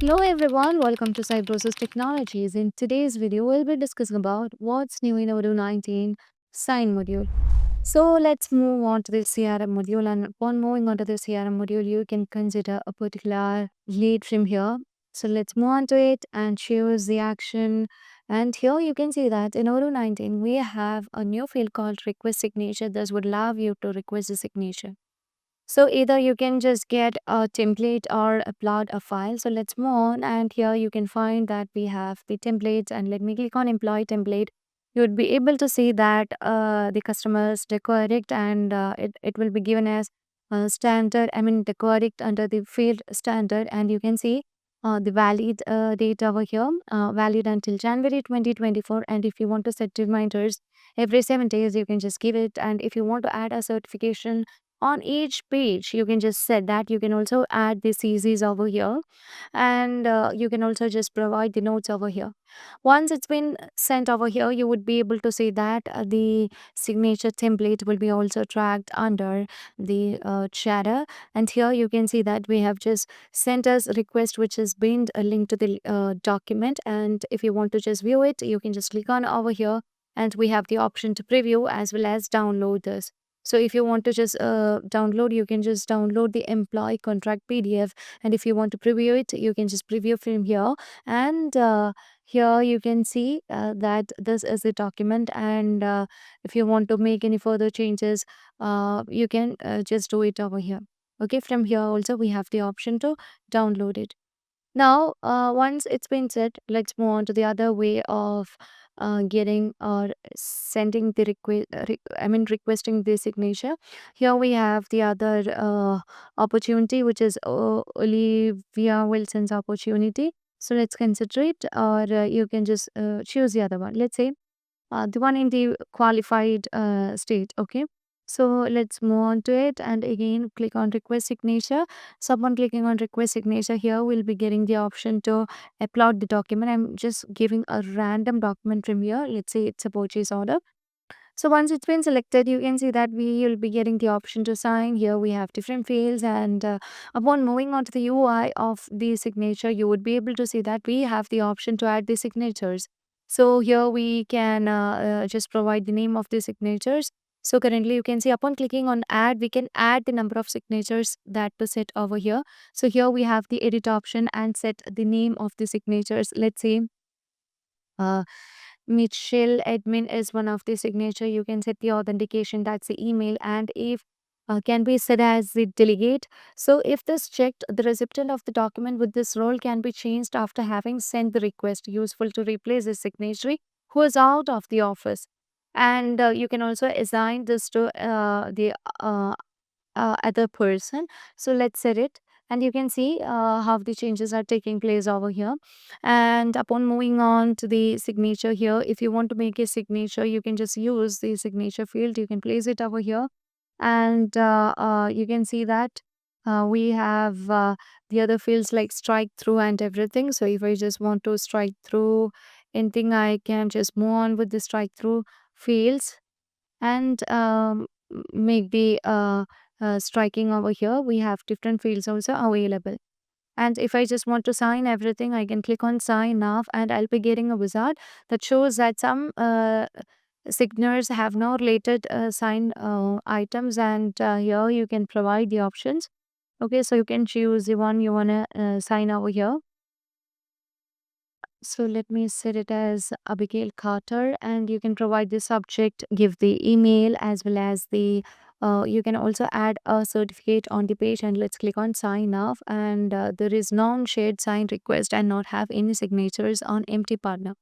Hello everyone, welcome to Cybrosys Technologies. In today's video, we'll be discussing about what's new in Odoo 19 Sign module. So let's move on to the CRM module, and upon moving on to the CRM module, you can consider a particular lead from here. So let's move on to it and choose the action. And here you can see that in Odoo 19, we have a new field called request signature. This would allow you to request a signature. So either you can just get a template or upload a file. So let's move on, and here you can find that we have the templates, and let me click on employee template. You would be able to see that the customers the correct, and it will be given as standard, the correct under the field standard, and you can see the valid date over here, valid until January 2024. And if you want to set reminders every 7 days, you can just give it. And if you want to add a certification on each page, you can just set that. You can also add the CZs over here, and you can also just provide the notes over here. Once it's been sent over here, you would be able to see that the signature template will be also tracked under the chatter. And here you can see that we have just sent us a request which has been linked to the document. And if you want to just view it, you can just click on over here, and we have the option to preview as well as download this. So if you want to just download, you can just download the employee contract PDF. And if you want to preview it, you can just preview from here. And here you can see that this is the document. And if you want to make any further changes, you can just do it over here. Okay, from here also we have the option to download it. Now, once it's been set, let's move on to the other way of getting or sending the requesting the signature. Here we have the other opportunity, which is Olivia Wilson's opportunity. So let's consider it, or you can just choose the other one. Let's say the one in the qualified state. Okay, so let's move on to it, and again click on request signature. So upon clicking on request signature, here we'll be getting the option to upload the document. I'm just giving a random document from here. Let's say it's a purchase order. So once it's been selected, you can see that we will be getting the option to sign. Here we have different fields, and upon moving on to the UI of the signature, you would be able to see that we have the option to add the signatures. So here we can just provide the name of the signatures. So currently you can see upon clicking on add, we can add the number of signatures that to set over here. So here we have the edit option and set the name of the signatures. Let's say uh, Mitchell admin is one of the signature. You can set the authentication, that's the email, and if can be set as the delegate. So if this checked, the recipient of the document with this role can be changed after having sent the request. Useful to replace the signatory who is out of the office. And you can also assign this to the other person. So let's set it, and you can see how the changes are taking place over here. And upon moving on to the signature here, if you want to make a signature, you can just use the signature field. You can place it over here, and you can see that we have the other fields like strike through and everything. So if I just want to strike through anything, I can just move on with the strike through fields, and make the striking over here. We have different fields also available. And if I just want to sign everything, I can click on sign now, and I'll be getting a wizard that shows that some signers have no related sign items. And here you can provide the options. Okay, so you can choose the one you want to sign over here. So let me set it as Abigail Carter, and you can provide the subject, give the email as well as the. You can also add a certificate on the page, and let's click on sign off. And there is non-shared sign request and not have any signatures on empty partner.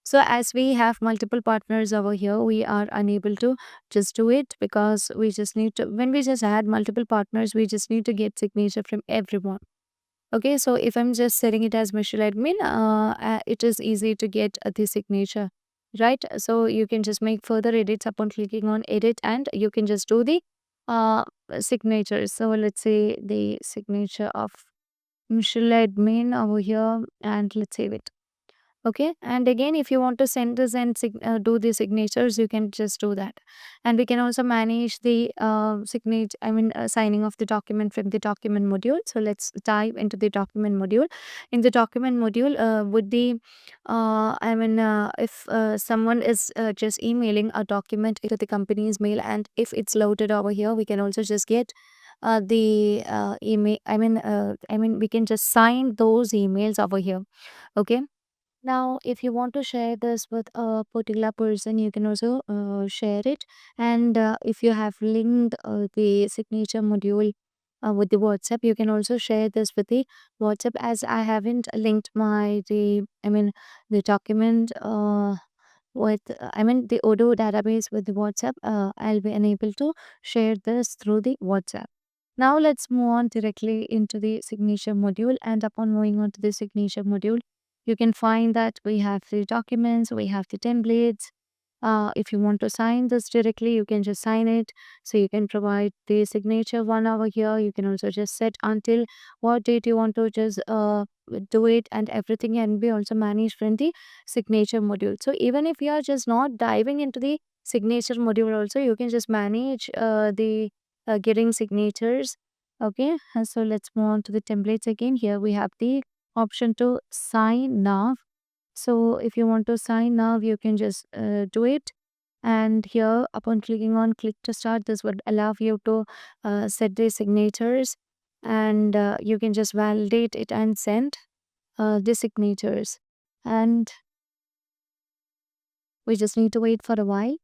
So as we have multiple partners over here, we are unable to just do it, because we just need to. When we just add multiple partners, we just need to get signature from everyone. Okay, so if I'm just setting it as Michelle admin, it is easy to get the signature, right? So you can just make further edits upon clicking on edit, and you can just do the uh, signature. So let's say the signature of Michelle admin over here, and let's save it. Okay, and again, if you want to send this and do the signatures, you can just do that. And we can also manage the signature, signing of the document from the document module. So let's dive into the document module. In the document module, would the if someone is just emailing a document into the company's mail, and if it's loaded over here, we can also just get the email. We can just sign those emails over here. Okay, now, if you want to share this with a particular person, you can also share it. And if you have linked the signature module with the WhatsApp, you can also share this with the WhatsApp. As I haven't linked the document with the Odoo database with the WhatsApp. I'll be unable to share this through the WhatsApp. Now let's move on directly into the signature module. And upon moving on to the signature module, you can find that we have the documents, we have the templates. If you want to sign this directly, you can just sign it. So you can provide the signature one over here. You can also just set until what date you want to just do it, and everything can be also managed from the signature module. So even if you are just not diving into the signature module, also you can just manage the getting signatures. Okay, so let's move on to the templates again. Here we have the option to sign now. So if you want to sign now, you can just do it. And here, upon clicking on click to start, this would allow you to set the signatures, and you can just validate it and send the signatures. And we just need to wait for a while.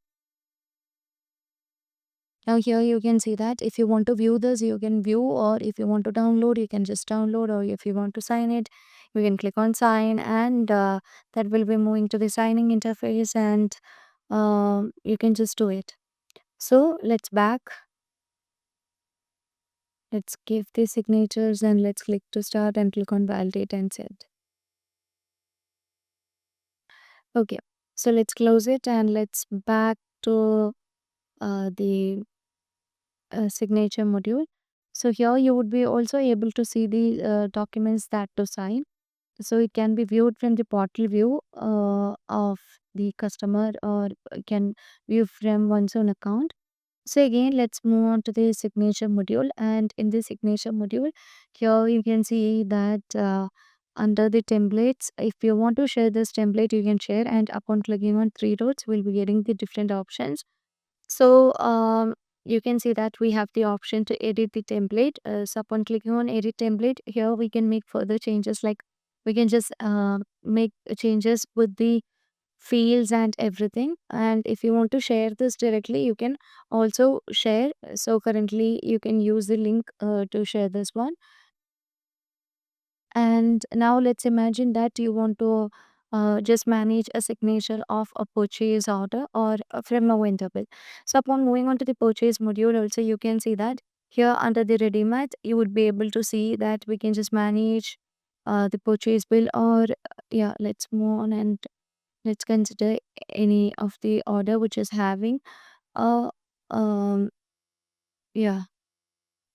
Now here you can see that if you want to view this, you can view, or if you want to download, you can just download, or if you want to sign it, you can click on sign, and that will be moving to the signing interface, and you can just do it. So let's back. Let's give the signatures and let's click to start and click on validate and send. Okay, so let's close it and let's back to the signature module. So here you would be also able to see the documents that to sign. So it can be viewed from the portal view of the customer, or can view from one's own account. So again, let's move on to the signature module. And in the signature module, here you can see that under the templates, if you want to share this template, you can share. And upon clicking on three dots, we'll be getting the different options. So you can see that we have the option to edit the template. So upon clicking on edit template, here we can make further changes, like we can just make changes with the fields and everything. And if you want to share this directly, you can also share. So currently you can use the link to share this one. And now let's imagine that you want to just manage a signature of a purchase order, or from a vendor bill. So upon moving on to the purchase module, also you can see that here under the ready mat, you would be able to see that we can just manage the purchase bill, or yeah, let's move on and let's consider any of the order which is having a um yeah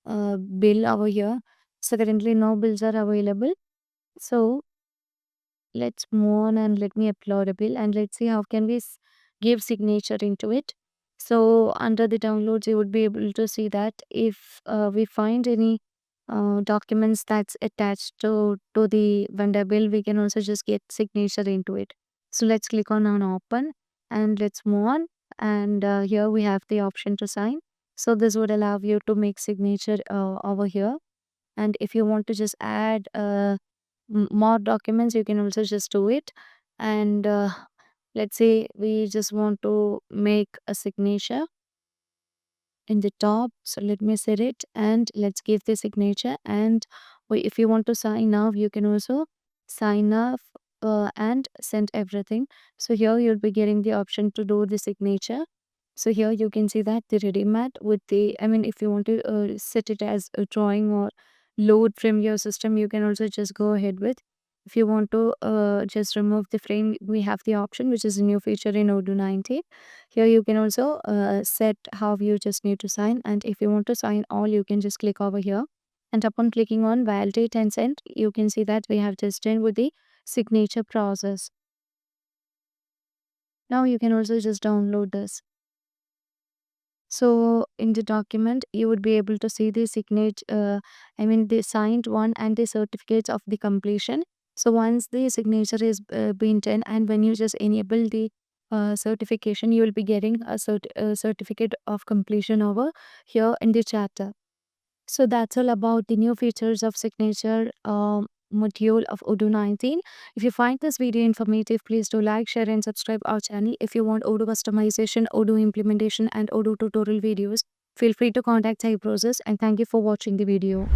bill over here. So currently no bills are available. So let's move on and let me upload a bill, and let's see how can we give signature into it. So under the downloads, you would be able to see that if we find any documents that's attached to the vendor bill, we can also just get signature into it. So let's click on open, and let's move on. And here we have the option to sign. So this would allow you to make signature over here. And if you want to just add more documents, you can also just do it. And let's say we just want to make a signature in the top. So let me set it, and let's give the signature. And if you want to sign now, you can also sign up and send everything. So here you'll be getting the option to do the signature. So here you can see that the ready mat with the, if you want to set it as a drawing or load from your system, you can also just go ahead with. If you want to just remove the frame, we have the option, which is a new feature in Odoo 19. Here you can also set how you just need to sign. And if you want to sign all, you can just click over here. And upon clicking on validate and send, you can see that we have just done with the signature process. Now you can also just download this. So in the document, you would be able to see the signature, the signed one and the certificates of the completion. So once the signature is being done, and when you just enable the certification, you will be getting a certificate of completion over here in the chapter. So that's all about the new features of signature module of Odoo 19. If you find this video informative, please do like, share, and subscribe our channel. If you want Odoo customization, Odoo implementation, and Odoo tutorial videos, feel free to contact Cybrosys. And thank you for watching the video.